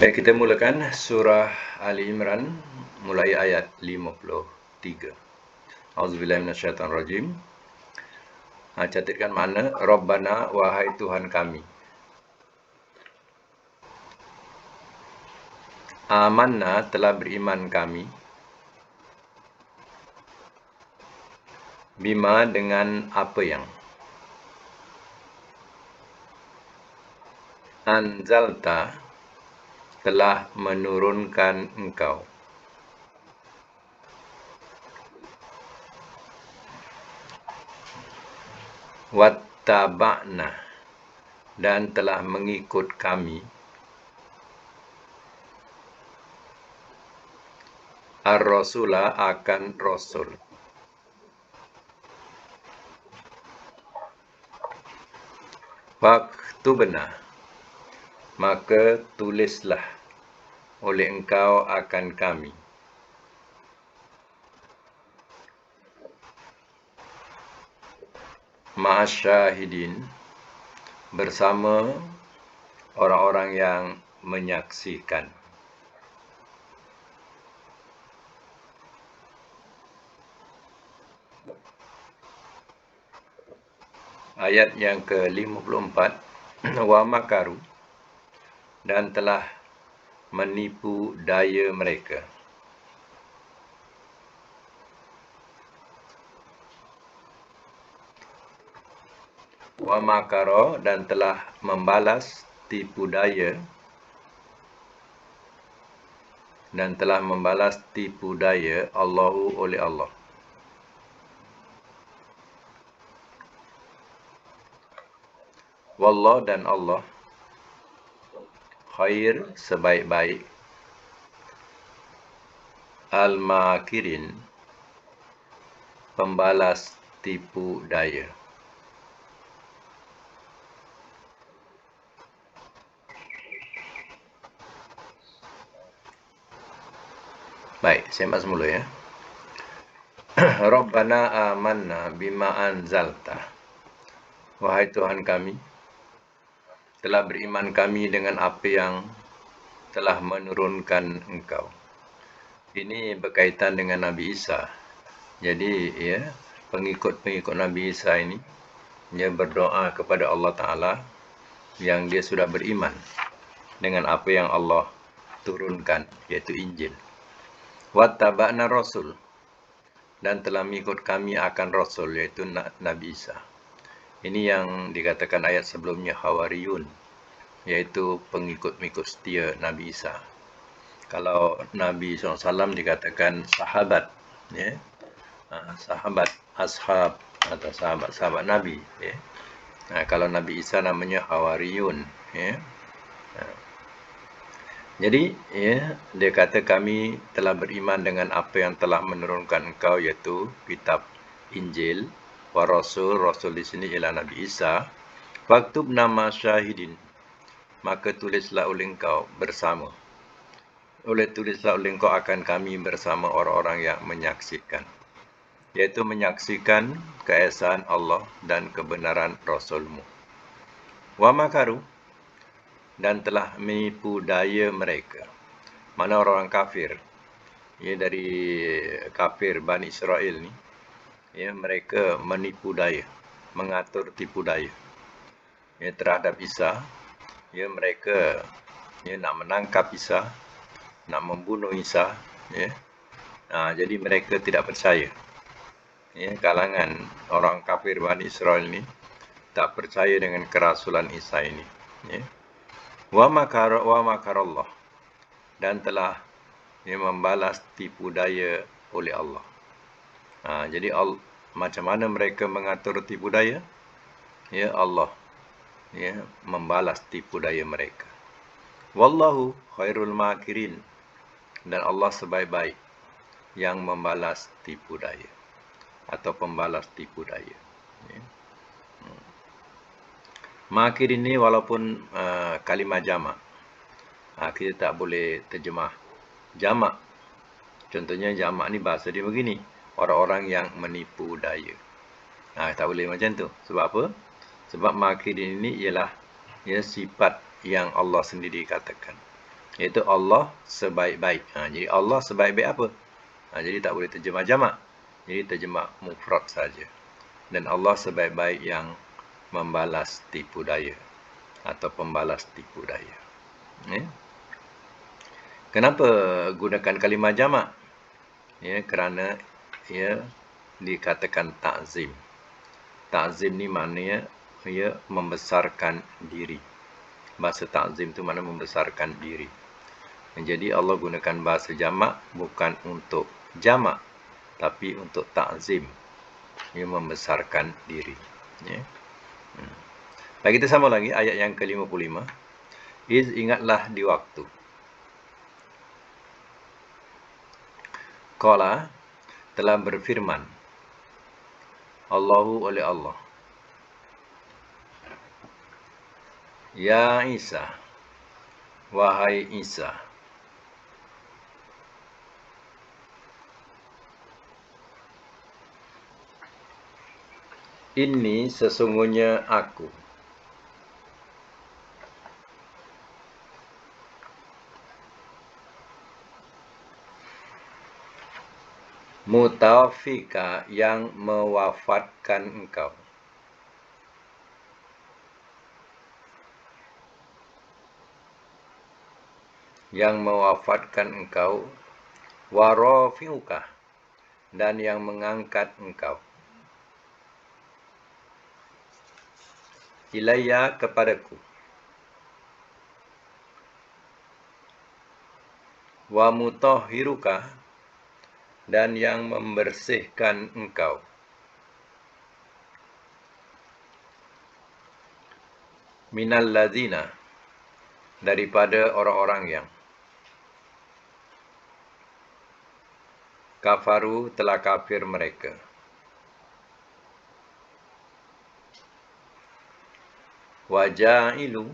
Baik, kita mulakan surah Ali Imran mulai ayat 53. Auzubillahi minasyaitonirrajim. Catatkan makna Rabbana, wahai Tuhan kami. Amanna, telah beriman kami. Bima, dengan apa yang anzalta, telah menurunkan engkau. Wattaba'na, dan telah mengikut kami. Ar-Rasula, akan Rasul. Faktubna, maka tulislah oleh engkau akan kami. Ma'asyahidin, bersama orang-orang yang menyaksikan. Ayat yang ke-54. Wa makaru, dan telah menipu daya mereka. Wa makaro, dan telah membalas tipu daya. Dan telah membalas tipu daya Allahu, oleh Allah. Wallah, dan Allah, khair, sebaik-baik, al-makirin, pembalas tipu daya. Baik, semak semula ya. Rabbana amanna bima anzalta, wahai Tuhan kami, telah beriman kami dengan apa yang telah menurunkan engkau. Ini berkaitan dengan Nabi Isa. Jadi ya, pengikut-pengikut Nabi Isa ini, dia berdoa kepada Allah Ta'ala yang dia sudah beriman dengan apa yang Allah turunkan, iaitu Injil. Wattaba'na Rasul, dan telah mengikut kami akan Rasul, iaitu Nabi Isa. Ini yang dikatakan ayat sebelumnya Hawariyun, iaitu pengikut-pengikut setia Nabi Isa. Kalau Nabi SAW dikatakan sahabat, ya, sahabat, ashab, atau sahabat-sahabat Nabi. Ya. Kalau Nabi Isa namanya Hawariyun. Ya. Jadi, ya, dia kata kami telah beriman dengan apa yang telah menurunkan engkau, iaitu kitab Injil. Wa Rasul, Rasul di sini ialah Nabi Isa. Faktub nama syahidin, maka tulislah oleh engkau bersama. Tulislah oleh engkau akan kami bersama orang-orang yang menyaksikan. Iaitu menyaksikan keesaan Allah dan kebenaran Rasulmu. Wa makaru, dan telah menipu daya mereka. Mana orang kafir, ya, dari kafir Bani Israel ni, ya, mereka menipu daya, mengatur tipu daya, ya, terhadap Isa. Ya, mereka, ya, nak menangkap Isa, nak membunuh Isa, ya. Jadi mereka tidak percaya. Ya, kalangan orang kafir Bani Israel ni tak percaya dengan kerasulan Isa ini. Ya. Wa makarallah, dan telah, ya, membalas tipu daya oleh Allah. Jadi macam mana mereka mengatur tipu daya? Ya, Allah, ya, membalas tipu daya mereka. Wallahu khairul makirin, dan Allah sebaik-baik yang membalas tipu daya atau pembalas tipu daya. Ya. Makir ini walaupun kalimah jamak, kita tak boleh terjemah jamak. Contohnya jamak ni bahasa dia begini, orang-orang yang menipu daya. Tak boleh macam tu. Sebab apa? Sebab makir ini ialah, ya, sifat yang Allah sendiri katakan. Iaitu Allah sebaik-baik. Jadi Allah sebaik-baik apa? Jadi tak boleh terjemah jamak. Jadi terjemah mufrad saja. Dan Allah sebaik-baik yang membalas tipu daya atau pembalas tipu daya. Kenapa gunakan kalimah jamak? Kerana ia dikatakan ta'zim. Ta'zim ni maknanya ia membesarkan diri. Bahasa ta'zim tu makna membesarkan diri. Jadi Allah gunakan bahasa jamak bukan untuk jamak, tapi untuk ta'zim. Ia membesarkan diri. Baik, kita sama lagi ayat yang ke-55. Ingatlah di waktu. Qala telah berfirman Allahu oleh Allah. Ya Isa, wahai Isa. Ini sesungguhnya aku. Mutawafika yang mewafatkan engkau. Yang mewafatkan engkau. Warafiuka dan yang mengangkat engkau. Ilayya kepadaku. Wa mutahhiruka dan yang membersihkan engkau. Minal ladzina daripada orang-orang yang kafaru telah kafir mereka. Waja'ilu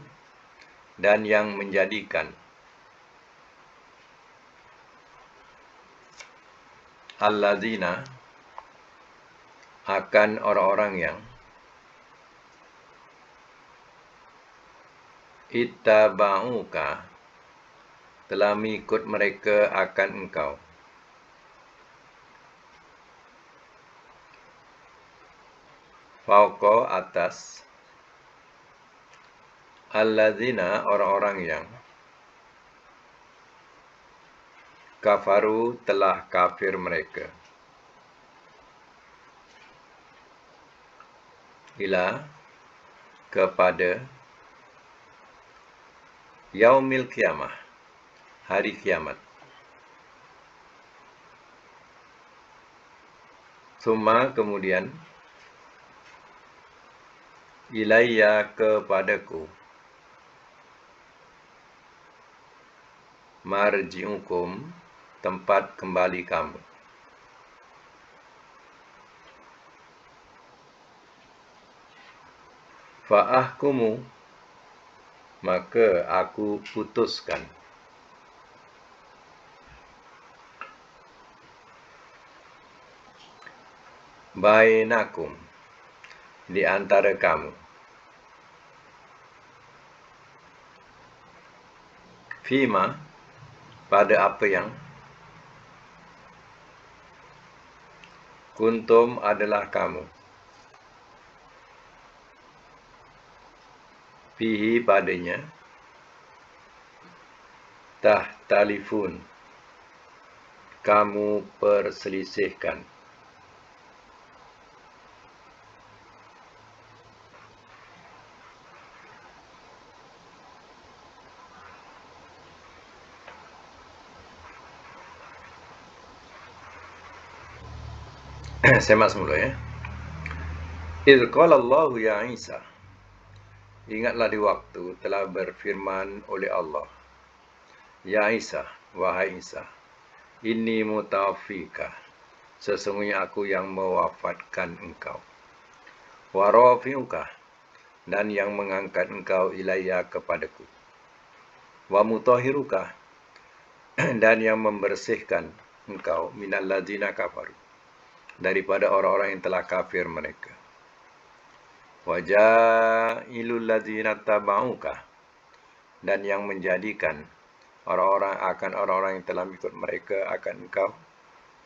dan yang menjadikan alladzina akan orang-orang yang ittaba'uka telah mengikut mereka akan engkau. Fauqa atas alladzina orang-orang yang kafaru telah kafir mereka. Ila kepada yaumil kiamah, hari kiamat. Summa kemudian ilayya kepadaku marji'ukum tempat kembali kamu. Fa'ahkumu maka aku putuskan. Bainakum di antara kamu. Fima pada apa yang kuntum adalah kamu. Fihi padanya tahtalifun kamu perselisihkan. Semak semula ya. Idh qala Allahu ya Isa. Ingatlah di waktu telah berfirman oleh Allah. Ya Isa, wahai Isa. Inni mutawafika. Sesungguhnya aku yang mewafatkan engkau. Wa rafi'uka dan yang mengangkat engkau ilayya kepadaku. Wa mutahhiruka dan yang membersihkan engkau minal ladzina kafaru daripada orang-orang yang telah kafir mereka. Waja'ilul ladzina tabauka dan yang menjadikan orang-orang yang telah mengikut mereka akan engkau.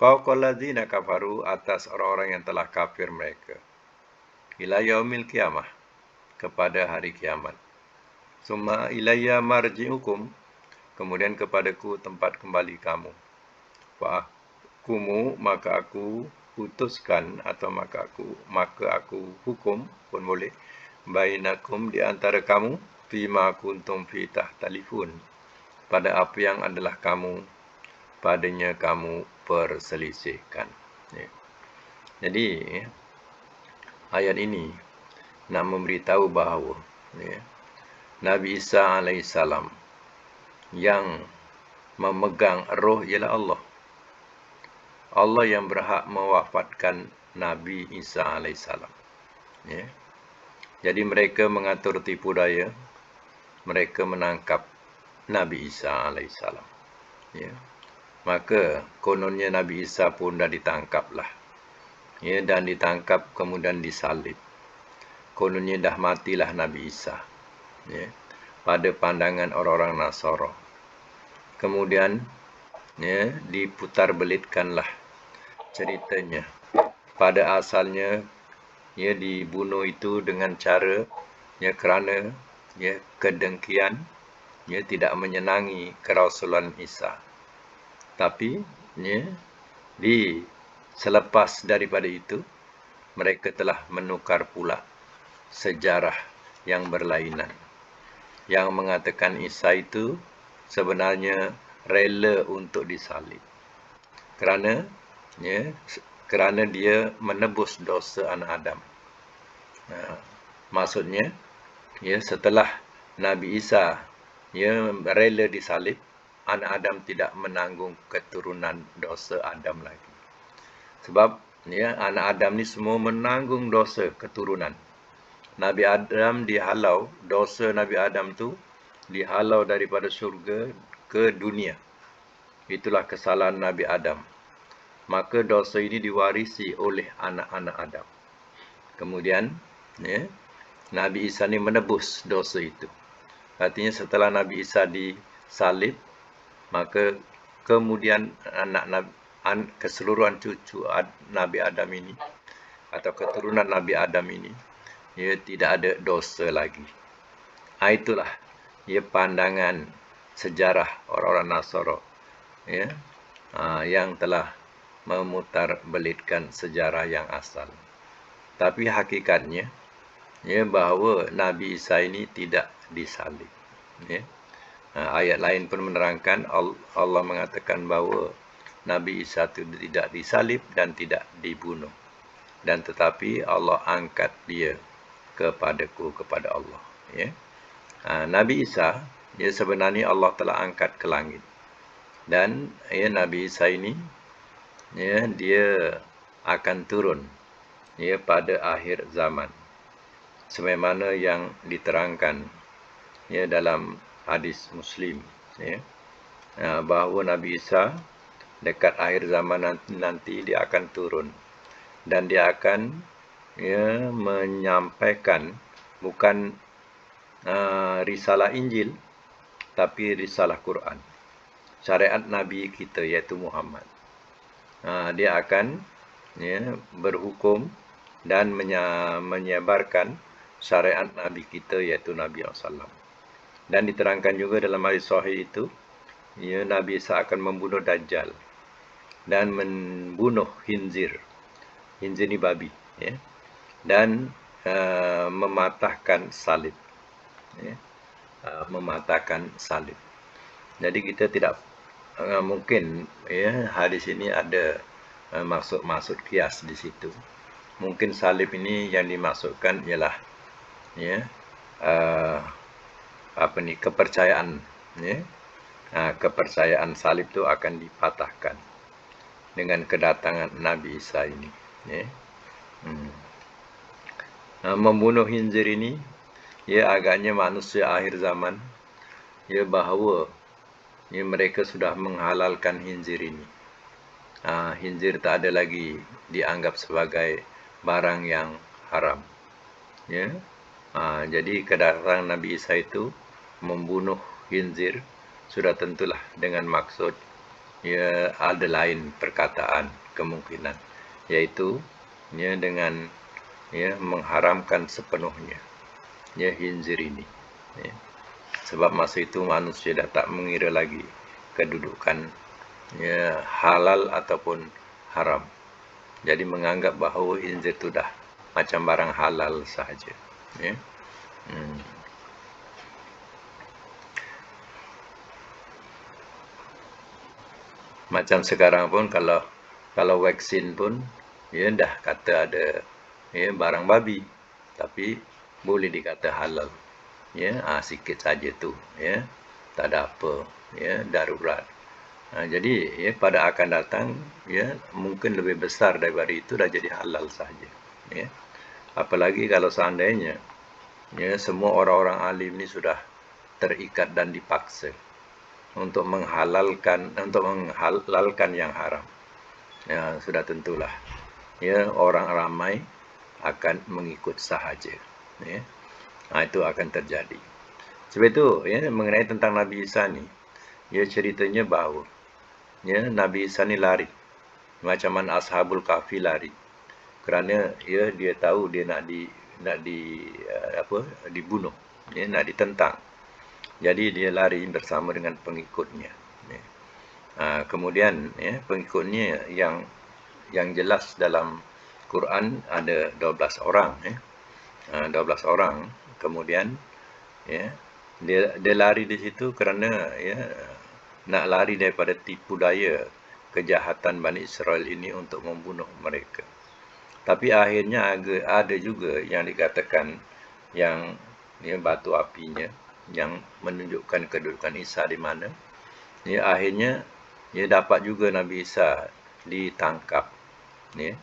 Fauqal ladzina kafaru, atas orang-orang yang telah kafir mereka. Ila yaumil qiyamah, kepada hari kiamat. Summa ilayya marji'ukum, kemudian kepadaku tempat kembali kamu. Fa'ahkumu, maka aku putuskan, atau maka aku hukum pun boleh, bainakum, di antara kamu, fima kuntum fi tahtalifun, pada apa yang adalah padanya kamu perselisihkan. Ya. Jadi ayat ini nak memberitahu bahawa Nabi Isa alaihissalam yang memegang roh ialah Allah. Allah yang berhak mewafatkan Nabi Isa alaihissalam. Ya. Jadi mereka mengatur tipu daya, mereka menangkap Nabi Isa alaihissalam. Ya. Maka kononnya Nabi Isa pun dah ditangkaplah. Ya, dan ditangkap kemudian disalib. Kononnya dah matilah Nabi Isa. Ya, pada pandangan orang-orang Nasara. Kemudian ya, diputar belitkanlah ceritanya. Pada asalnya ya, dibunuh itu dengan cara ya, kerana ya, kedengkian, ya, tidak menyenangi kerasulan Isa. Tapi ya, selepas daripada itu, mereka telah menukar pula sejarah yang berlainan, yang mengatakan Isa itu sebenarnya rela untuk disalib kerana dia menebus dosa anak Adam. Maksudnya ya, setelah Nabi Isa ya, rela disalib, anak Adam tidak menanggung keturunan dosa Adam lagi. Sebab ya, anak Adam ni semua menanggung dosa keturunan. Nabi Adam dihalau, dosa Nabi Adam tu dihalau daripada syurga ke dunia. Itulah kesalahan Nabi Adam. Maka dosa ini diwarisi oleh anak-anak Adam. Kemudian ya, Nabi Isa ni menebus dosa itu. Artinya setelah Nabi Isa disalib, maka kemudian keseluruhan cucu Nabi Adam ini, atau keturunan Nabi Adam ini, ya, tidak ada dosa lagi. Itulah ya, pandangan sejarah orang-orang Nasara ya, yang telah memutar belitkan sejarah yang asal. Tapi hakikatnya ya, bahawa Nabi Isa ini tidak disalib. Ya. Ayat lain pun menerangkan, Allah mengatakan bahawa Nabi Isa itu tidak disalib dan tidak dibunuh. Dan tetapi Allah angkat dia kepada Allah. Ya. Nabi Isa ya, sebenarnya Allah telah angkat ke langit. Dan ya, Nabi Isa ini ya, dia akan turun ya, pada akhir zaman. Sebagaimana yang diterangkan ya, dalam hadis Muslim ya, bahawa Nabi Isa dekat akhir zaman nanti dia akan turun dan dia akan ya, menyampaikan bukan risalah Injil, tapi risalah Quran, syariat Nabi kita iaitu Muhammad. Dia akan ya, berhukum dan menyebarkan syariat Nabi kita iaitu Nabi SAW. Dan diterangkan juga dalam hadis sahih itu, ya, Nabi Isa akan membunuh Dajjal dan membunuh Khinzir. Khinzir ni babi. Ya. Dan mematahkan salib. Ya. Mematahkan salib. Jadi kita tidak mungkin ya, hadis ini ada maksud kias di situ. Mungkin salib ini yang dimaksudkan ialah ya, kepercayaan ya, kepercayaan salib itu akan dipatahkan dengan kedatangan Nabi Isa ini ya. Membunuh Khinzir ini ya, agaknya manusia akhir zaman ya, bahawa ya, mereka sudah menghalalkan Khinzir ini. Khinzir tak ada lagi dianggap sebagai barang yang haram ya. Jadi kedatangan Nabi Isa itu membunuh Khinzir sudah tentulah dengan maksud ya ada lain perkataan kemungkinan, yaitu ya dengan ya mengharamkan sepenuhnya ya khinzir ini. Ya. Sebab masa itu manusia dah tak mengira lagi kedudukan ya halal ataupun haram. Jadi menganggap bahawa khinzir itu dah macam barang halal sahaja. Ya. Macam sekarang pun kalau vaksin pun ya dah kata ada ya barang babi, tapi boleh dikata halal. Ya, sikit saja tu, ya. Tak ada apa, ya, darurat. Jadi ya pada akan datang ya mungkin lebih besar daripada itu dah jadi halal saja. Ya. Apalagi kalau seandainya ya semua orang-orang alim ni sudah terikat dan dipaksa untuk menghalalkan yang haram. Ya, sudah tentulah ya orang ramai akan mengikut sahaja. Ya. Itu akan terjadi. Sebab itu ya mengenai tentang Nabi Isa ni, ya ceritanya bahawa ya Nabi Isa ni lari. Macam mana Ashabul Kahfi lari. Kerana ya dia tahu dia nak dibunuh, ya nak ditentang. Jadi dia lari bersama dengan pengikutnya. Ya. Kemudian ya pengikutnya yang jelas dalam Quran ada 12 orang, ya. 12 orang. Kemudian ya dia lari di situ kerana ya nak lari daripada tipu daya kejahatan Bani Israel ini untuk membunuh mereka. Tapi akhirnya ada juga yang dikatakan yang ya, batu apinya yang menunjukkan kedudukan Isa di mana. Ya akhirnya ya dapat juga Nabi Isa ditangkap. Ya.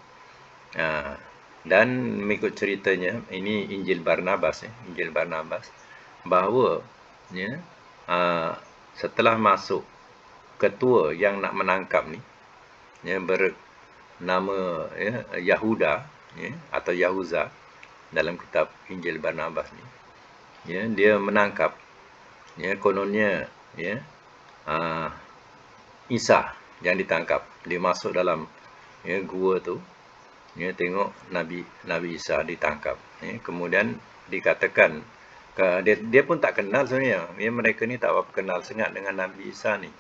Dan mengikut ceritanya ini Injil Barnabas, ya, Injil Barnabas, bahawa ya, setelah masuk ketua yang nak menangkap ni ya, bernama ya, Yahuda ya, atau Yahuza dalam kitab Injil Barnabas ni ya, dia menangkap ya, kononnya ya, Isa yang ditangkap. Dia masuk dalam ya, gua tu ya, tengok Nabi Isa ditangkap ya. Kemudian dikatakan dia pun tak kenal sebenarnya. Ya, mereka ni tak apa kenal sangat dengan Nabi Isa ni.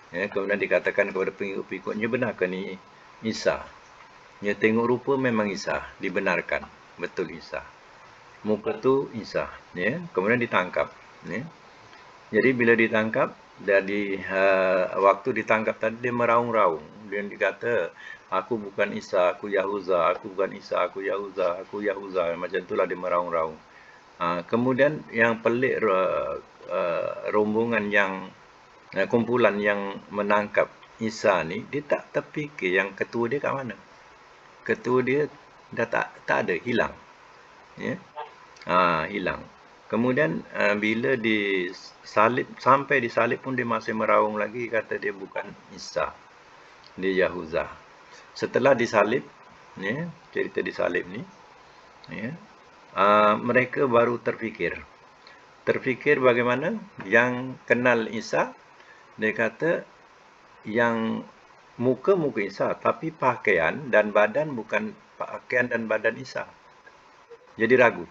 Ya, kemudian dikatakan kepada pengikut-pengikutnya, benarkah ni Isa? Ya, tengok rupa memang Isa, dibenarkan. Betul Isa. Muka tu Isa. Ya, kemudian ditangkap. Ya. Jadi bila ditangkap, dari waktu ditangkap tadi dia meraung-raung. Dia dikata, aku bukan Isa, aku Yahuza, aku bukan Isa, aku Yahuza, aku Yahuza. Macam itulah dia meraung-raung. Kemudian yang pelik rombongan yang kumpulan yang menangkap Isa ni, dia tak terfikir yang ketua dia kat mana. Ketua dia dah tak ada, hilang. Ya. Hilang. Kemudian bila disalib, sampai disalib pun dia masih meraung lagi, kata dia bukan Isa, dia Yahuza. Setelah disalib, ya, cerita disalib ni, ya, mereka baru terfikir bagaimana yang kenal Isa, dia kata yang muka Isa, tapi pakaian dan badan bukan pakaian dan badan Isa. Jadi ragu.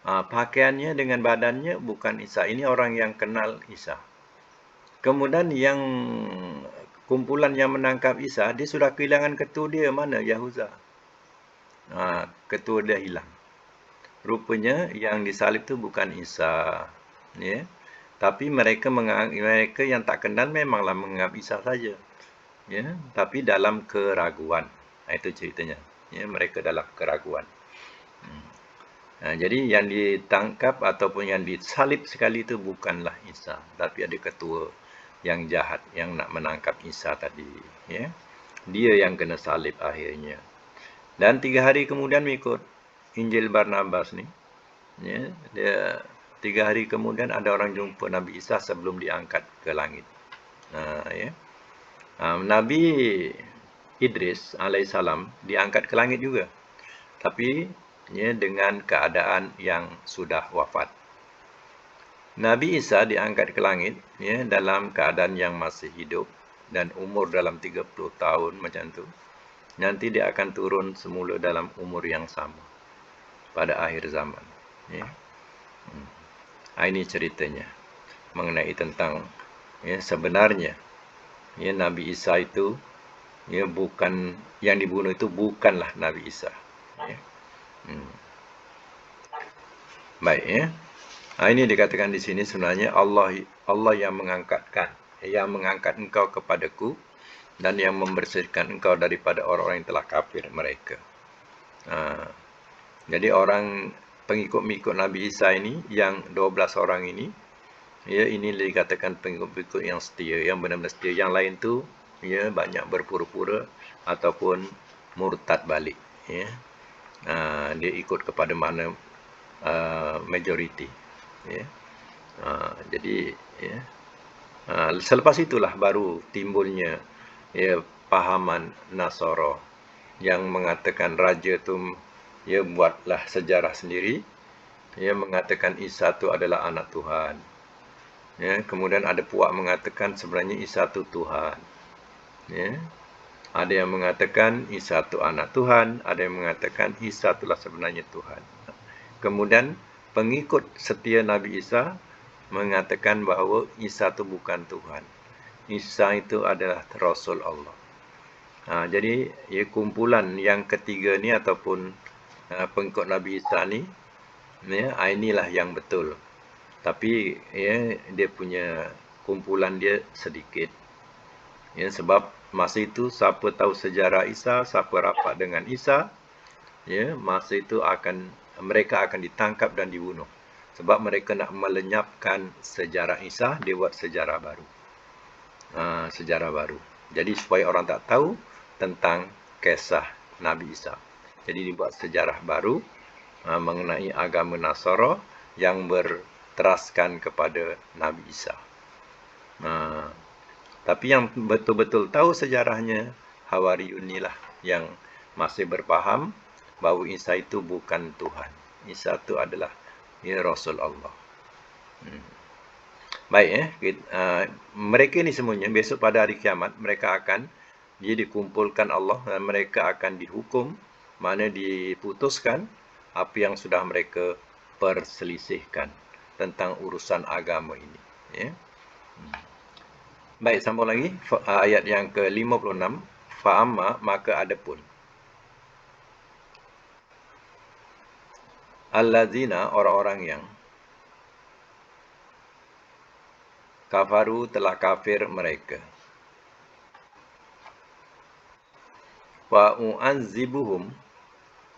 Pakaiannya dengan badannya bukan Isa. Ini orang yang kenal Isa. Kemudian yang kumpulan yang menangkap Isa, dia sudah kehilangan ketua dia, mana Yahuza. Ketua dia hilang. Rupanya yang disalib itu bukan Isa, ya. Tapi mereka yang tak kenal memanglah menganggap Isa saja, ya. Tapi dalam keraguan, itu ceritanya, ya. Mereka dalam keraguan. Jadi yang ditangkap ataupun yang disalib sekali itu bukanlah Isa, tapi ada ketua yang jahat yang nak menangkap Isa tadi, ya. Dia yang kena salib akhirnya. Dan 3 hari kemudian mengikut Injil Barnabas ni, ya, dia 3 hari kemudian ada orang jumpa Nabi Isa sebelum diangkat ke langit. Ya. Nabi Idris alaihissalam diangkat ke langit juga, tapi ya, dengan keadaan yang sudah wafat. Nabi Isa diangkat ke langit ya dalam keadaan yang masih hidup dan umur dalam 30 tahun macam tu. Nanti dia akan turun semula dalam umur yang sama pada akhir zaman. Ya. Ini ceritanya mengenai tentang ya sebenarnya ya Nabi Isa itu ya bukan yang dibunuh itu bukanlah Nabi Isa. Ya. Baik ya. Ini dikatakan di sini sebenarnya Allah yang mengangkat engkau kepadaku dan yang membersihkan engkau daripada orang-orang yang telah kafir mereka. Jadi orang pengikut-pengikut Nabi Isa ini yang 12 orang ini, ya ini dikatakan pengikut-pengikut yang setia, yang benar-benar setia. Yang lain tu ya banyak berpura-pura ataupun murtad balik, ya. Dia ikut kepada mana majoriti, ya. Jadi ya, selepas itulah baru timbulnya ya pahaman Nasara yang mengatakan raja tu ya buatlah sejarah sendiri, ya mengatakan Isa tu adalah anak Tuhan. Ya, kemudian ada puak mengatakan sebenarnya Isa tu Tuhan. Ya. Ada yang mengatakan Isa tu anak Tuhan, ada yang mengatakan Isa itulah sebenarnya Tuhan. Kemudian pengikut setia Nabi Isa mengatakan bahawa Isa itu bukan Tuhan. Isa itu adalah Rasul Allah. Jadi ya, kumpulan yang ketiga ni ataupun pengikut Nabi Isa ni, ya, inilah yang betul. Tapi ya, dia punya kumpulan dia sedikit. Ya, sebab masa itu siapa tahu sejarah Isa, siapa rapat dengan Isa, ya, masa itu mereka akan ditangkap dan dibunuh. Sebab mereka nak melenyapkan sejarah Isa, dia buat sejarah baru. Sejarah baru. Jadi supaya orang tak tahu tentang kisah Nabi Isa. Jadi dibuat sejarah baru mengenai agama Nasara yang berteraskan kepada Nabi Isa. Tapi yang betul-betul tahu sejarahnya Hawariyun inilah yang masih berfaham bahawa Isa itu bukan Tuhan. Isa itu adalah Rasul Allah. Baik, mereka ni semuanya besok pada hari kiamat mereka akan dikumpulkan Allah dan mereka akan dihukum, mana diputuskan apa yang sudah mereka perselisihkan tentang urusan agama ini. Ya. Baik, sambung lagi ayat yang ke-56. Fa'amma, maka adapun. Allazina, orang-orang yang kafaru, telah kafir mereka. Wa u'anzibuhum,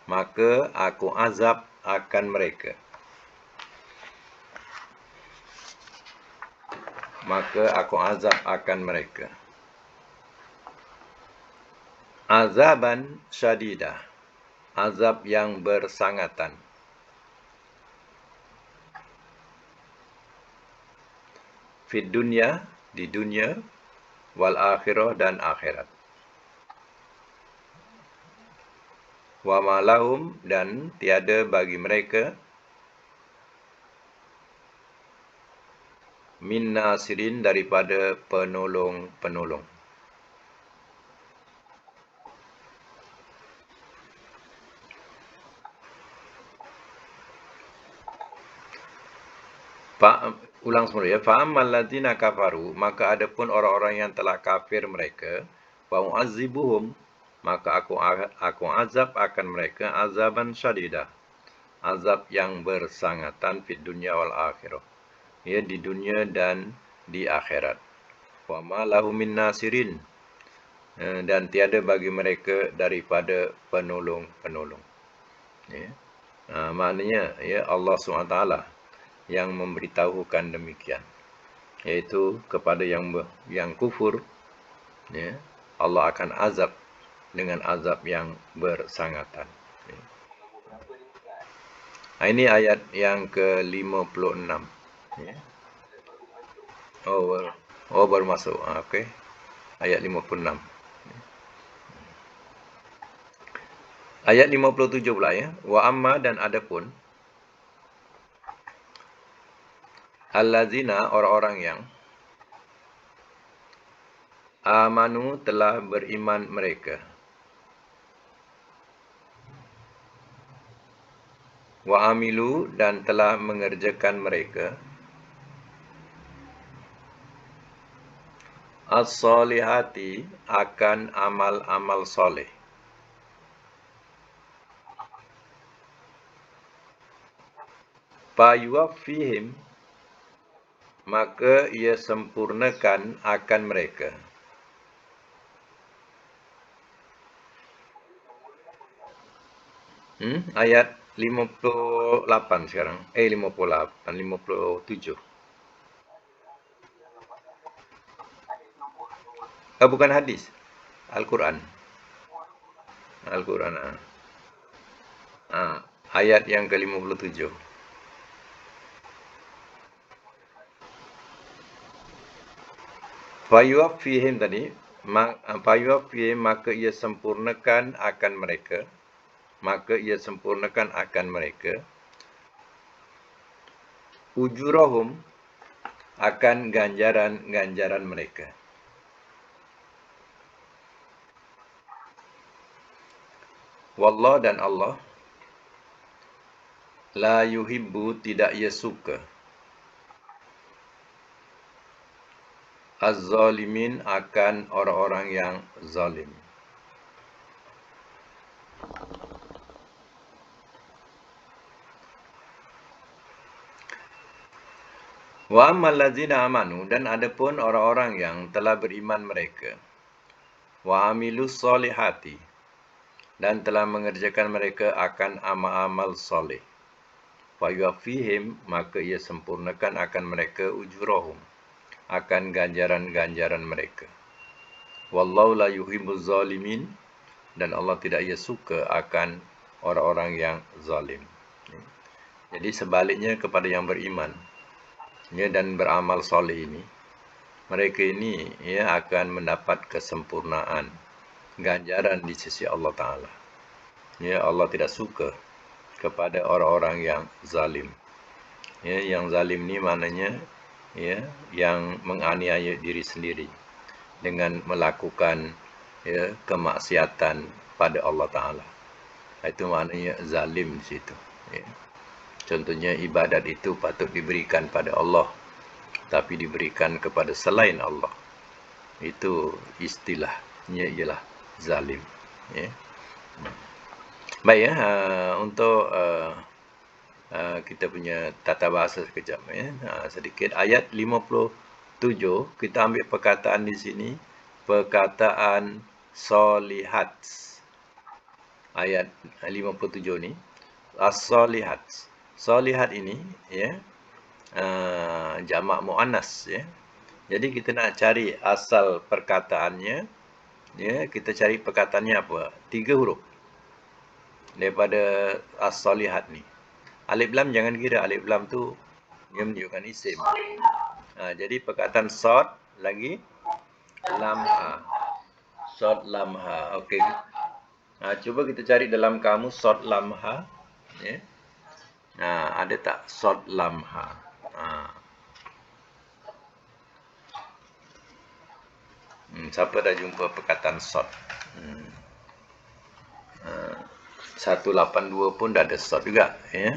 maka aku azab akan mereka. Maka aku azab akan mereka. Azaban syadidah, azab yang bersangatan. Fid dunya, di dunia, wal akhirah, dan akhirat. Wa malahum, dan tiada bagi mereka min nasirin, daripada penolong-penolong. Ulang semula ya. Fa'ammal ladzina kafaru, maka adapun orang-orang yang telah kafir mereka, wa mu'azzibuhum, maka aku azab akan mereka azaban syadidah, azab yang bersangatan fid dunya wal akhirah, ya di dunia dan di akhirat. Wa ma lahum min nasirin, dan tiada bagi mereka daripada penolong-penolong. Ya. Maknanya ya Allah SWT yang memberitahukan demikian, iaitu kepada yang kufur, ya, Allah akan azab dengan azab yang bersangatan. Ya. Ini ayat yang ke-56. Ya. Baru masuk. Okey. Ayat 56. Ayat 57 pula ya. Wa amma, dan adapun Allazina, orang-orang yang amanu, telah beriman mereka. Wa amilu, dan telah mengerjakan mereka. As-solihati, akan amal-amal soleh. Fayuwaffihim, maka ia sempurnakan akan mereka. Ayat 58 sekarang. 58, 57. Bukan hadis. Al-Quran. Al-Quran. Ayat yang ke-57. Fayuwaffihim tadi. Fayuwaffihim, maka ia sempurnakan akan mereka. Maka ia sempurnakan akan mereka. Ujurahum, akan ganjaran-ganjaran mereka. Wallah, dan Allah, la yuhibbu, tidak ia suka, az-zalimin, akan orang-orang yang zalim. Wa ammal ladzina amanu, dan adapun orang-orang yang telah beriman mereka. Wa amilus solihati, dan telah mengerjakan mereka akan amal-amal soleh. Fayuwaffihim, maka ia sempurnakan akan mereka ujurahum, akan ganjaran-ganjaran mereka. Wallahu la yuhibbuz zalimin, dan Allah tidak ia suka akan orang-orang yang zalim. Jadi sebaliknya kepada yang beriman, ya, dan beramal soleh ini, mereka ini, ya, akan mendapat kesempurnaan, ganjaran di sisi Allah Ta'ala. Ya, Allah tidak suka kepada orang-orang yang zalim. Ya, yang zalim ni maknanya, ya, yang menganiaya diri sendiri dengan melakukan, ya, kemaksiatan pada Allah Ta'ala. Itu maknanya zalim di situ. Ya. Contohnya ibadat itu patut diberikan pada Allah, tapi diberikan kepada selain Allah. Itu istilahnya ialah zalim. Ya. Baik, ya, untuk kita punya tata bahasa sekejap, ya. Sedikit ayat 57, kita ambil perkataan di sini, perkataan solihat. Ayat 57 ni, as-solihat. Solihat ini, ya, jamak muannas, ya. Jadi kita nak cari asal perkataannya, ya, kita cari perkataannya apa? 3 huruf daripada as-solihat ni. Alif lam jangan kira, alif lam tu dia menunjukkan isim. Jadi perkataan sod lagi lam ha. Sod lam ha. Okey. Cuba kita cari dalam kamus sod lam ha, ya. Ada tak sod lam ha? Siapa dah jumpa perkataan sod? 182 pun dah ada sod juga, ya.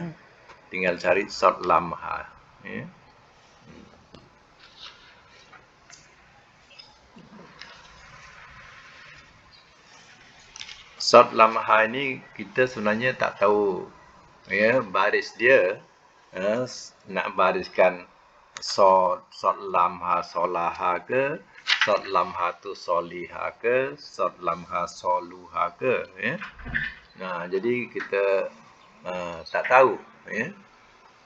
Tinggal cari sod lam ha, ya. Sod lam ha ini kita sebenarnya tak tahu, ya, baris dia, nak bariskan sod lam ha solaha ke, sod lam ha tu soliha ke, sod lam ha soluha ke, ya. Jadi kita tak tahu, ya.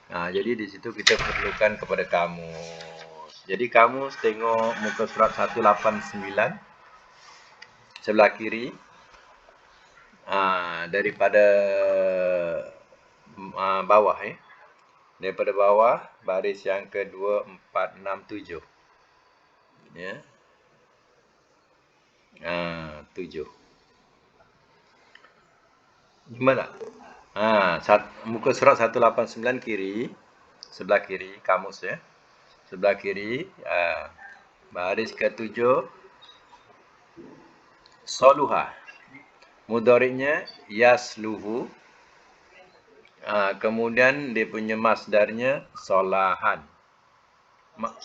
Jadi di situ kita perlukan kepada kamus. Jadi kamus tengok muka surat 189 sebelah kiri, daripada bawah, ya. Daripada bawah, baris yang ke-2, 4, 6, 7. Ya. 7. Gimana? Muka surat 189 kiri, sebelah kiri kamus, ya. sebelah kiri. Baris ke-7 soluha. Mudhari'nya yasluhu. Kemudian dia punya masdarnya solahan.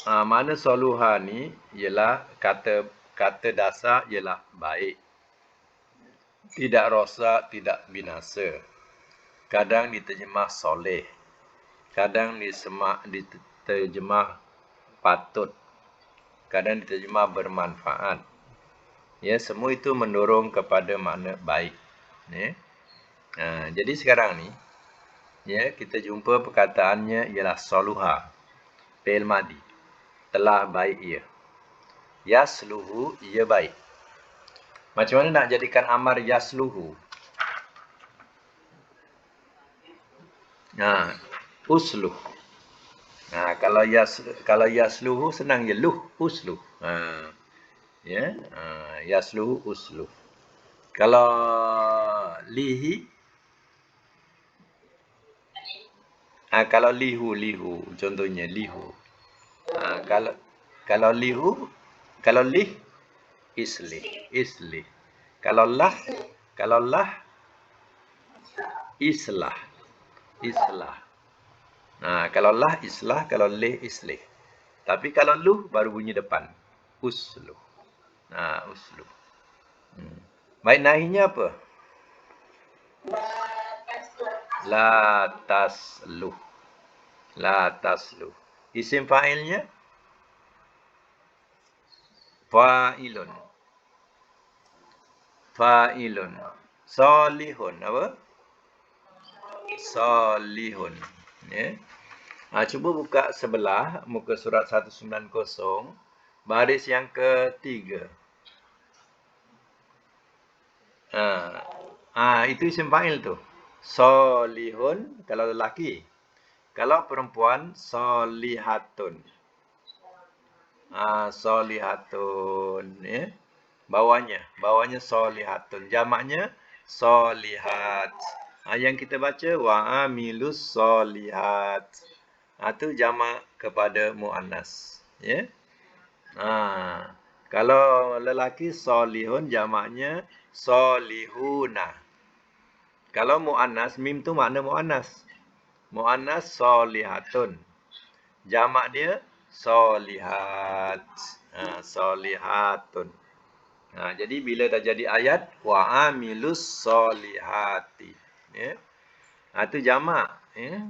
Mana soluha ni ialah kata dasar ialah baik. Tidak rosak, tidak binasa. Kadang diterjemah soleh. Kadang diterjemah patut. Kadang diterjemah bermanfaat. Ya, semua itu mendorong kepada makna baik. Ya. Jadi sekarang ni, ya, kita jumpa perkataannya ialah soluha. Fi'il madi. Telah baik ia. Yasluhu, ia baik. Macam mana nak jadikan amar yasluhu? Usluh. Kalau yasluhu senang je, luh, usluh. Ya, yasluhu, usluh. Kalau lihi, kalau lihu, contohnya lihu. Kalau lihu, kalau lih, islih. Kalau lah, islah. Kalau lah, islah. Kalau lih, islih. Tapi kalau luh, baru bunyi depan. Usluh. Usluh. Baik, nahinya apa? La tasluh. Isim fa'ilnya? Fa'ilun. Salihun. Apa? Salihun. Ya. Cuba buka sebelah muka surat 190, baris yang ke-3. Itu isim fa'il tu. Salihun kalau lelaki. Kalau perempuan, solihatun. Solihatun, ya. Bawahnya solihatun. Jamaknya solihat. Yang kita baca wa'amilus solihat. Itu jamak kepada muannas, ya. Kalau lelaki solihun, jamaknya solihuna. Kalau muannas, mim tu makna muannas. Muannas solihatun. Jamak dia solihat. Solihatun. Jadi bila dah jadi ayat wa amilus solihati. Ya. Itu jamak, ya.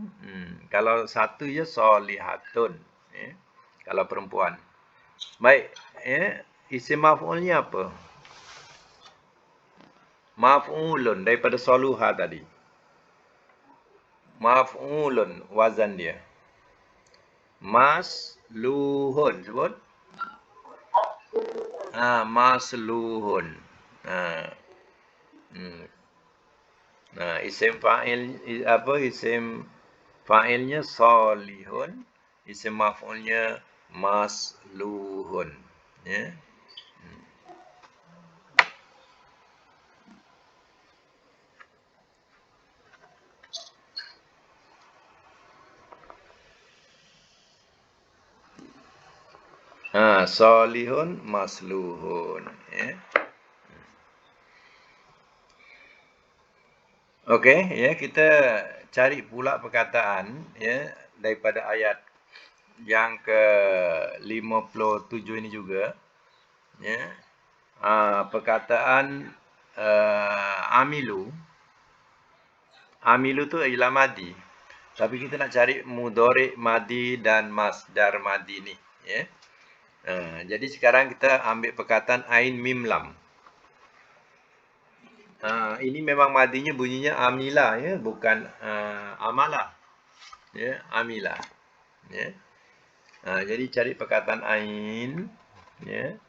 Kalau satu je solihatun, ya. Kalau perempuan. Baik, ya. Isim maf'ulnya apa? Maf'ulun daripada soluha tadi. Maf'ulun wazan dia. Masluhun sebut. Masluhun. Isim fa'il apa? Isim fa'ilnya salihun, isim maf'ulnya masluhun. Ya. Salihun, masluhun. Ya. Okey, ya, kita cari pula perkataan, ya, daripada ayat yang ke-57 ini juga, ya. Perkataan amilu tu ialah madi. Tapi kita nak cari mudhari' madi dan masdar madi ni, ya. Jadi sekarang kita ambil perkataan ain mim lam. Ini memang madinya bunyinya amila, ya, bukan amala. Ya, amila. Ya. Jadi cari perkataan ain, ya.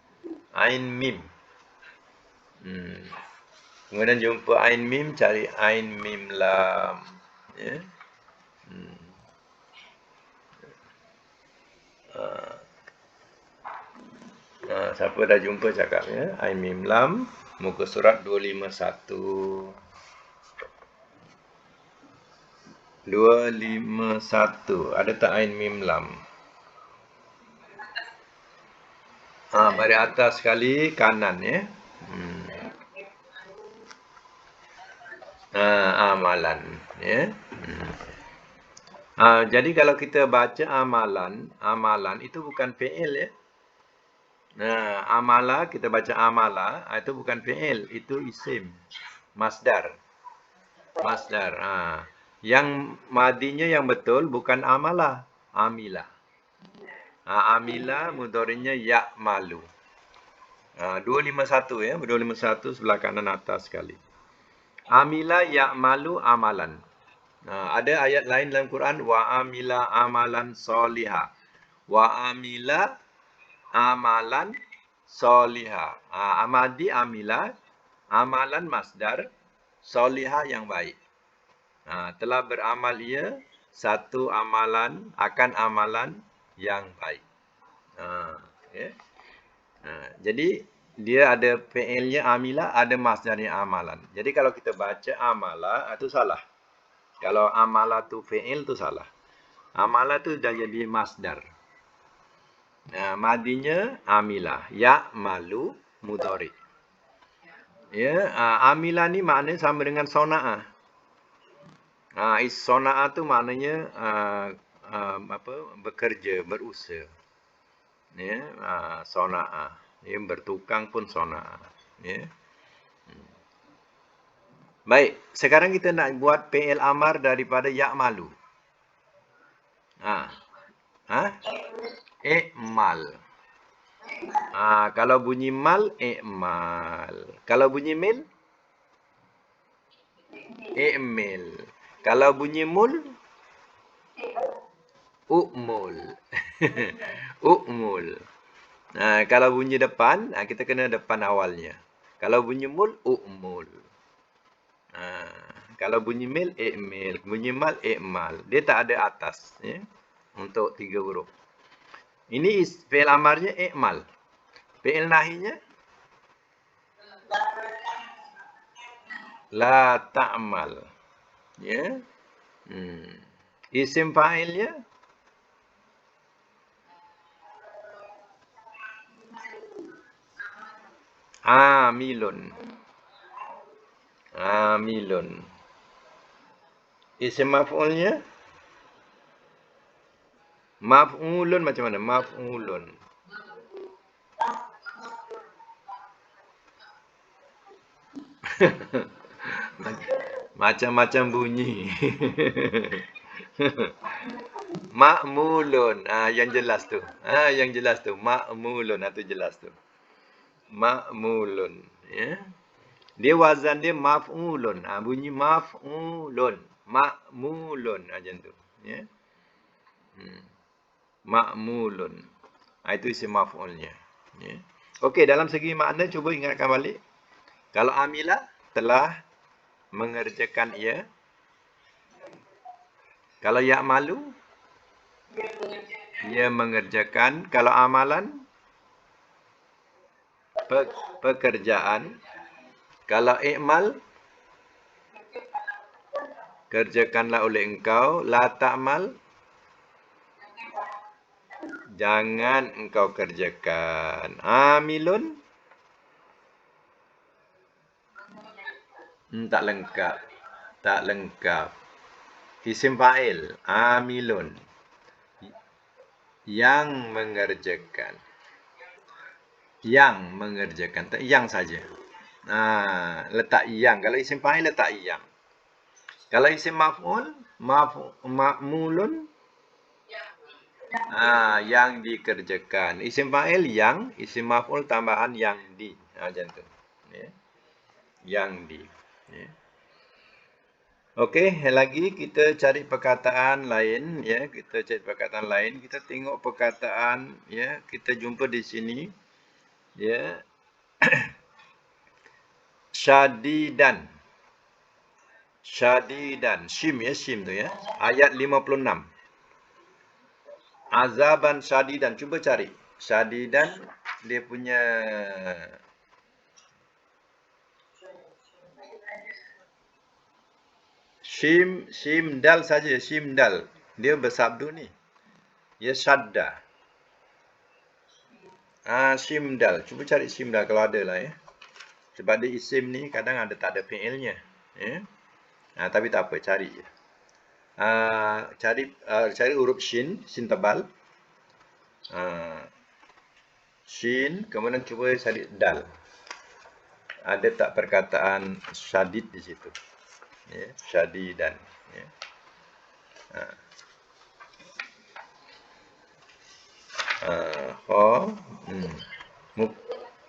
Ain mim. Kemudian jumpa ain mim, cari ain mim lam. Ya. Siapa dah jumpa cakap, ya. Ain mim lam, muka surat 251. 251. Ada tak ain mim lam? Baris atas sekali kanan ya. Hmm. Amalan ya. Hmm. Jadi kalau kita baca amalan itu bukan fi'il ya. Amala kita baca amala itu bukan fi'il, itu isim, masdar. Masdar. Yang madinya yang betul bukan amala, amila. Amila mudhari'nya ya'malu. 251 ya, 251 sebelah kanan atas sekali. Amila ya'malu amalan. Ada ayat lain dalam Quran wa amila amalan soliha. Wa amila amalan soliha. Amadi amila, amalan masdar, soliha yang baik. Telah beramal ia satu amalan akan amalan yang baik. Okay. Jadi dia ada fi'ilnya amila, ada masdarnya amalan. Jadi kalau kita baca amala itu salah. Kalau amala tu fi'il tu salah. Amala tu dah jadi masdar. Madinya amila, ya malu mudhari. Ya, amila ni maknanya sama dengan sona'ah. Sona'ah tu maknanya bekerja, berusaha. Ya, sona'ah. Ya, bertukang pun sona'ah. Ya. Baik, sekarang kita nak buat fi'il amar daripada ya'malu. I'mal. Kalau bunyi mal, i'mal. Kalau bunyi mil, i'mil. Kalau bunyi mul, u'mul. U'mul. Kalau bunyi depan, kita kena depan awalnya. Kalau bunyi mul, u'mul. Kalau bunyi mil, i'mil. Bunyi mal, i'mal. Dia tak ada atas. Ya? Untuk 3 huruf. Ini fi'il amarnya i'mal. Fi'il nahinya la ta'mal. Ya. Isim fa'ilnya amilun. Amilun. Isim maf'ulnya maf'ulun macam mana? Maf'ulun. Macam-macam bunyi. Ma'mulun. Yang jelas tu. Yang jelas tu. Ma'mulun. Itu jelas tu. Ma'mulun. Ya. Dia wazan dia maf'ulun. Bunyi maf'ulun. Ma'mulun. Macam tu. Ya. Ma'mulun. Itu isi maf'ulnya. Ya. Okey, dalam segi makna cuba ingatkan balik. Kalau amila telah mengerjakan ia. Kalau ya'malu ia mengerjakan. Kalau amalan pekerjaan. Kalau i'mal kerjakanlah oleh engkau. La ta'mal jangan engkau kerjakan. Amilun tak lengkap. Tak lengkap. Isim fa'il amilun yang mengerjakan. Yang mengerjakan. Tak yang saja. Letak yang. Kalau isim fa'il letak yang. Kalau isim maf'ul, ma'mulun yang dikerjakan. Isim fa'il yang, isim maf'ul tambahan yang di. Macam tu. Ya. Yang di. Ya. Okey, lagi kita cari perkataan lain ya, kita cari perkataan lain, kita tengok perkataan ya, kita jumpa di sini ya. Syadidan. Syadidan, syim ya, syim tu ya. Ayat 56. Azaban syadidan, cuba cari. Syadidan dia punya Shim dal saja, shim dal. Dia bersabdu ni. Ya syadda. Sim dal. Cuba cari sim dal kalau ada lah ya. Sebab dia isim ni kadang ada tak ada fi'ilnya. Ya. Tapi tak apa, cari je. Cari huruf shin tebal. Shin, kemudian cuba cari dal. Ada tak perkataan syadid di situ? Ya, syadidan. Ya.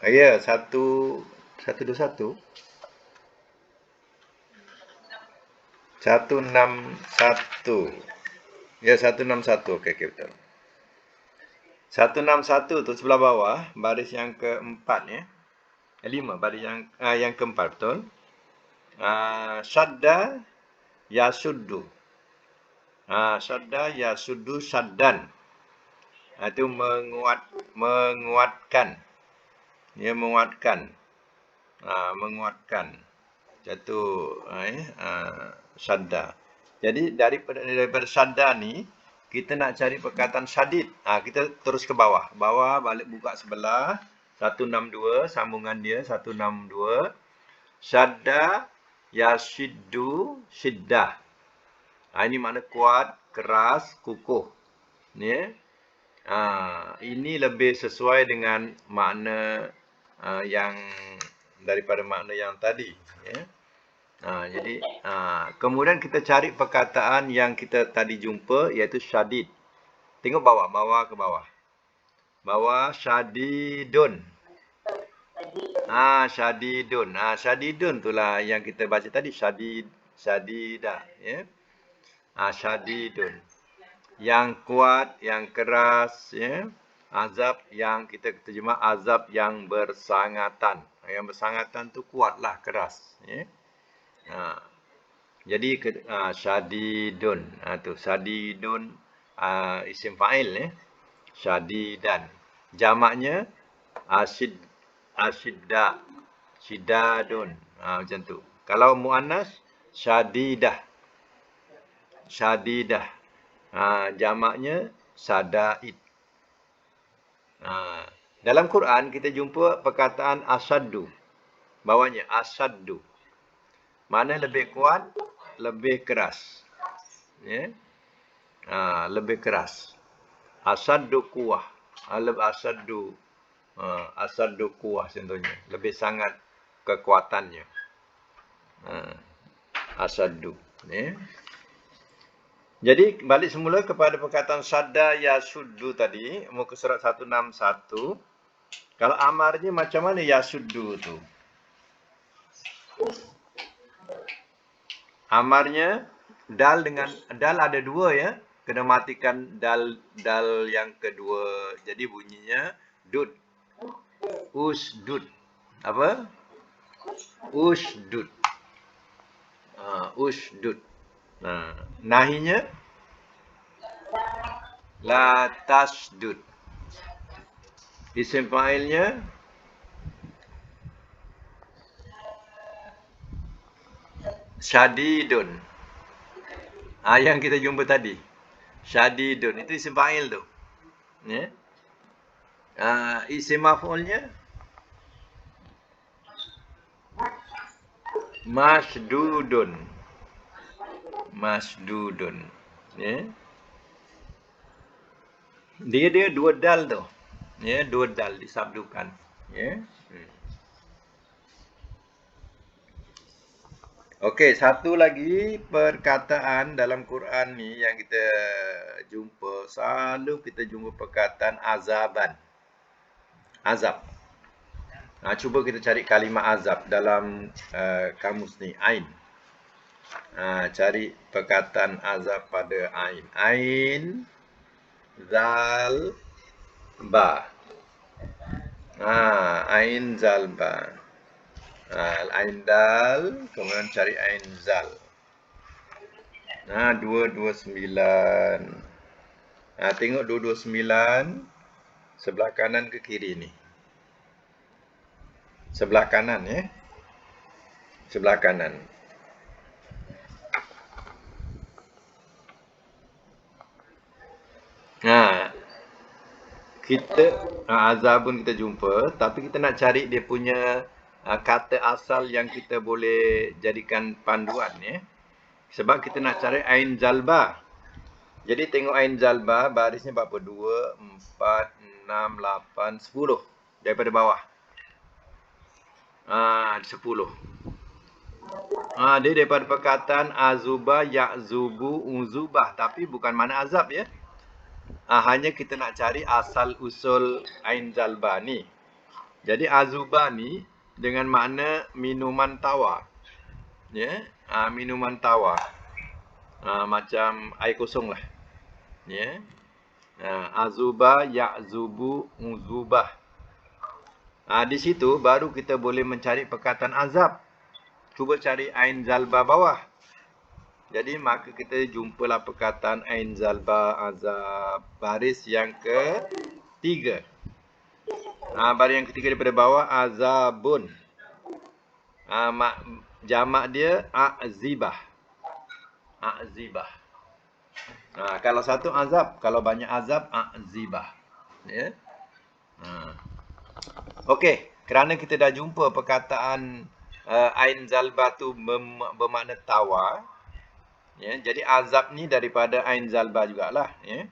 Ya, 121. 161. Ya, 161. Okey, betul. 161 tu sebelah bawah, baris yang keempat ya. 5, baris yang keempat, betul. Syadda yasuddu. Syadda yasuddu syaddan. Itu menguatkan. Ya, menguatkan. Menguatkan. Jatuh syadda. Jadi daripada syadda ni kita nak cari perkataan syadid. Kita terus ke bawah. Bawah balik buka sebelah 162 sambungan dia 162. Syadda yasiddu syiddah. Ini makna kuat, keras, kukuh. Ya. Ini lebih sesuai dengan makna yang daripada makna yang tadi. Ya. Jadi kemudian kita cari perkataan yang kita tadi jumpa iaitu syadid. Tengok bawah ke bawah. Bawah syadidun. Syadidun. Syadidun itulah yang kita baca tadi, syadidah, ya. Syadidun. Yang kuat, yang keras, ya. Azab yang kita terjemah azab yang bersangatan. Yang bersangatan tu kuatlah, keras, ya. Jadi syadidun. Tu syadidun isim fa'il ya. Syadidan. Jamaknya asyidda. Syidadun. Macam tu. Kalau muannas syadidah. Syadidah. Jamaknya sadaid. Dalam Quran kita jumpa perkataan asaddu. Bawahnya asaddu. Mana lebih kuat, lebih keras. Ya. Lebih keras. Asaddu kuwah. Asaddu kuwah contohnya. Lebih sangat kekuatannya. Asaddu. Ya. Jadi balik semula kepada perkataan sadda yasuddu tadi, muka surat 161. Kalau amarnya macam mana yasuddu tu? Amarnya dal ada dua ya. Kena matikan dal yang kedua. Jadi bunyinya dud. Usdud. Apa? Usdud. Usdud. Nahinya la tasdud. Isim fa'ilnya syadidun. Yang kita jumpa tadi. Syadidun. Itu isim fa'il tu. Ya. Isim maf'ulnya masdudun. Masdudun. Ya. Dia dua dal tu. Ya, dua dal disabdukan. Ya. Okey, satu lagi perkataan dalam Quran ni yang kita jumpa, selalu kita jumpa perkataan azaban. Azab. Cuba kita cari kalimah azab dalam kamus ni, ain. Cari perkataan azab pada ain. Ain, zal, ba. Ain, zal, ba. Ain dal, kemudian cari ain zal. 229. Tengok 229 sebelah kanan ke kiri ni? Sebelah kanan ya. Sebelah kanan. kita azabun kita jumpa, tapi kita nak cari dia punya kata asal yang kita boleh jadikan panduan ya. Sebab kita nak cari ain jalbah. Jadi tengok ain jalbah barisnya berapa? 2, 4, 6, 8, 10 daripada bawah. 10. Dia daripada perkataan azuba, ya'zubu, uzubah, tapi bukan mana azab ya. Hanya kita nak cari asal usul ain jalbah ni. Jadi azuba ni dengan makna minuman tawar. Ya, minuman tawar. Macam air kosong lah. Ya. Azuba, ya'zubu, uzubah. Di situ baru kita boleh mencari perkataan azab. Cuba cari ain zalba bawah. Jadi maka kita jumpalah perkataan ain zalba azab baris yang ke-3. Baris yang ketiga daripada bawah azabun. Jamak dia a'zibah. A'zibah. Kalau satu azab, kalau banyak azab a'zibah. Ya. Okey, kerana kita dah jumpa perkataan ain zalbah tu bermakna tawar. Ya, jadi azab ni daripada ain zalbah jugalah, ya.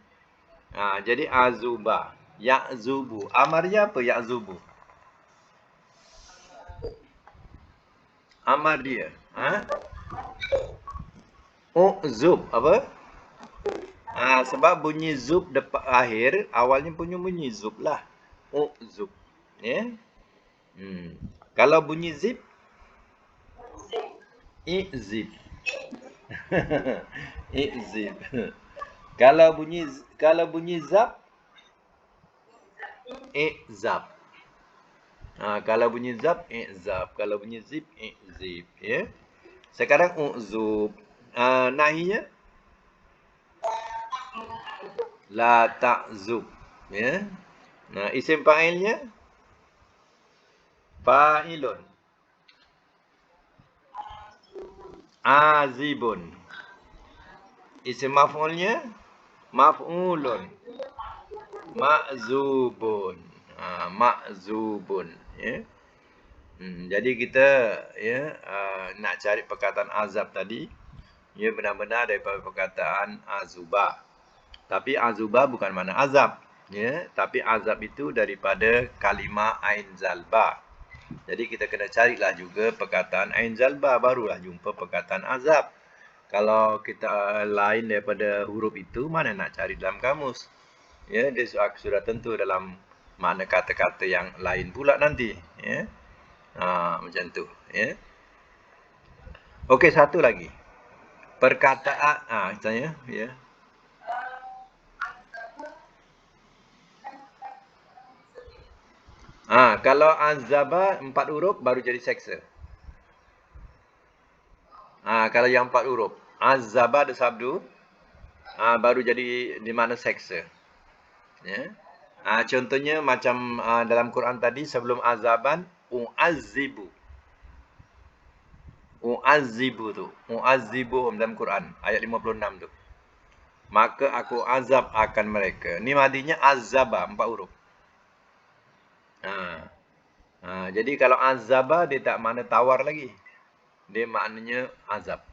Jadi azuba, ya'zubu. Amar dia apa ya'zubu? Amar dia, uzub apa? Sebab bunyi zub depan akhir, awalnya punya bunyi zub lah. Uzub. Ya. Kalau bunyi zip, izib. Izib. Kalau bunyi zab, izab. Kalau bunyi zab, izab. Kalau bunyi zip, izib. Ya. Sekarang uzub. Nahinya la ta'zub. Ya. Isim fa'ilnya fa'ilun. Azibun. Isim maf'ulnya maf'ulun. Ma'zubun. Ma'zubun. Ya. Jadi kita ya nak cari perkataan azab tadi, ia benar-benar daripada perkataan azubah. Tapi azubah bukan mana azab, ya, tapi azab itu daripada kalimah ain zalbah. Jadi kita kena carilah juga perkataan ain zalbah, barulah jumpa perkataan azab. Kalau kita lain daripada huruf itu, mana nak cari dalam kamus? Ya, dia sudah tentu dalam makna kata-kata yang lain pula nanti, ya. Macam tu, ya. Okey, satu lagi. Perkataan tanya, ya. Kalau azaba 4 huruf baru jadi seksa. Kalau yang 4 huruf, azaba ada sabdu, baru jadi di mana seksa. Ya. Contohnya macam dalam Quran tadi sebelum azaban u'azzibu. U'azzibu tu. U'azzibuhum dalam Quran ayat 56 tu. Maka aku azab akan mereka. Ni madinya azaba 4 huruf. Jadi kalau azaba dia tak makna tawar lagi. Dia maknanya azab.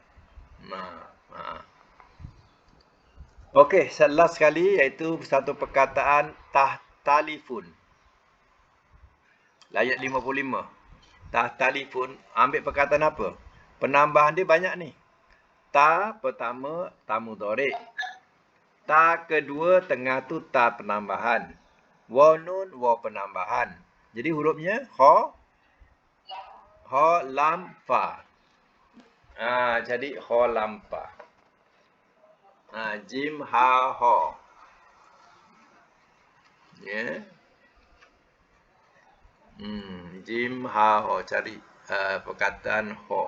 Okey, last sekali iaitu satu perkataan tahtalifun. Ayat 55. Tahtalifun, ambil perkataan apa? Penambahan dia banyak ni. Ta pertama ta mudhari'. Ta kedua tengah tu ta penambahan. Wa nun wa penambahan. Jadi hurufnya ha lam fa. Jadi ha lam fa. Jim ha ha. Ya. Jim ha ha, cari perkataan ha.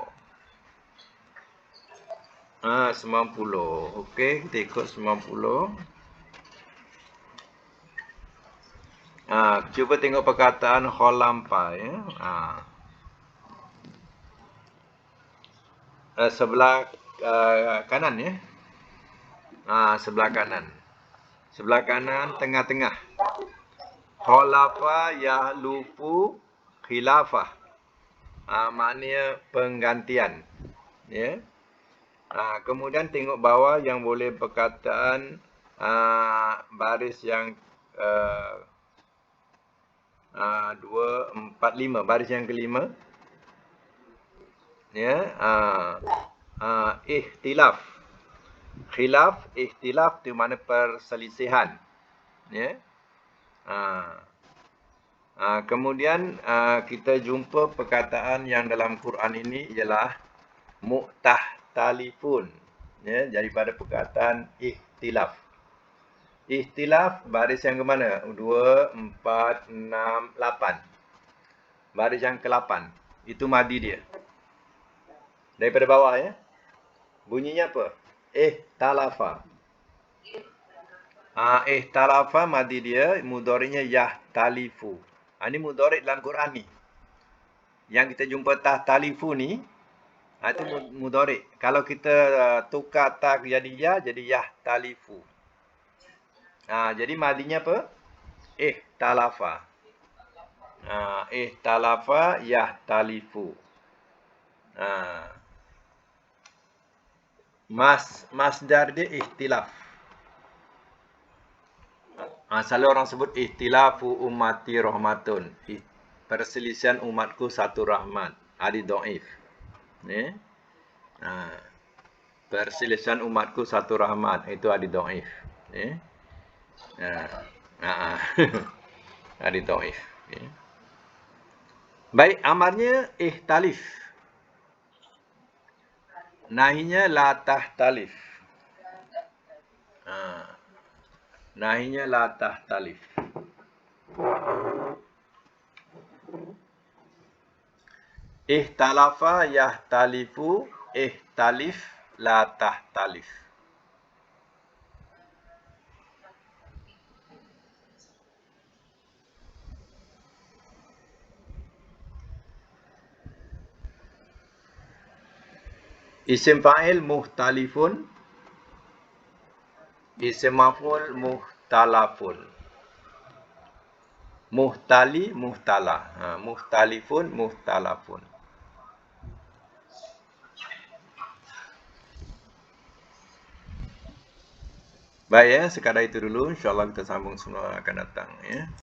90. Okey, kita ikut 90. Cuba tengok perkataan ha lam fa, ya. Sebelah kanan, ya. Sebelah kanan. Sebelah kanan tengah-tengah. Khalafa yahlufu khilafah. Maknanya penggantian. Ya. Kemudian tengok bawah yang boleh perkataan baris yang 2, 4, 5. Baris yang kelima. Ya. Ikhtilaf. Khilaf, ikhtilaf itu mana perselisihan. Ya. Kemudian kita jumpa perkataan yang dalam Quran ini ialah mu'tahtalifun, ya, daripada perkataan ikhtilaf. Ikhtilaf baris yang ke mana? 2, 4, 6, 8. Baris yang ke-8. Itu madi dia. Daripada bawah, ya. Bunyinya apa? Ihtalafa. Ihtalafa madi dia, mudhari'nya yahtalifu. Ini mudhari' dalam Quran ni. Yang kita jumpa tahtalifu ni, itu mudhari'. Kalau kita tukar ta jadi ya, jadi yahtalifu. Jadi madinya apa? Ihtalafa. Ihtalafa yahtalifu. Masdar dia ikhtilaf. Selalu orang sebut ikhtilafu ummati rahmatun. Perselisihan umatku satu rahmat. Hadis dhaif. Ya. Perselisihan umatku satu rahmat. Itu hadis dhaif. Ya. Hadis dhaif. Ya. Baik, amarnya ihtalif. Nahinya la tahtalif. Nahinya la tahtalif. Ihtalafa yahtalifu, ihtalif la tahtalif. Isim fa'il muhtalifun. Isim maf'ul muhtalafun. Muhtali, muhtala. Muhtalifun, muhtalafun. Baik, ya, sekadar itu dulu. InsyaAllah kita sambung semua akan datang, ya.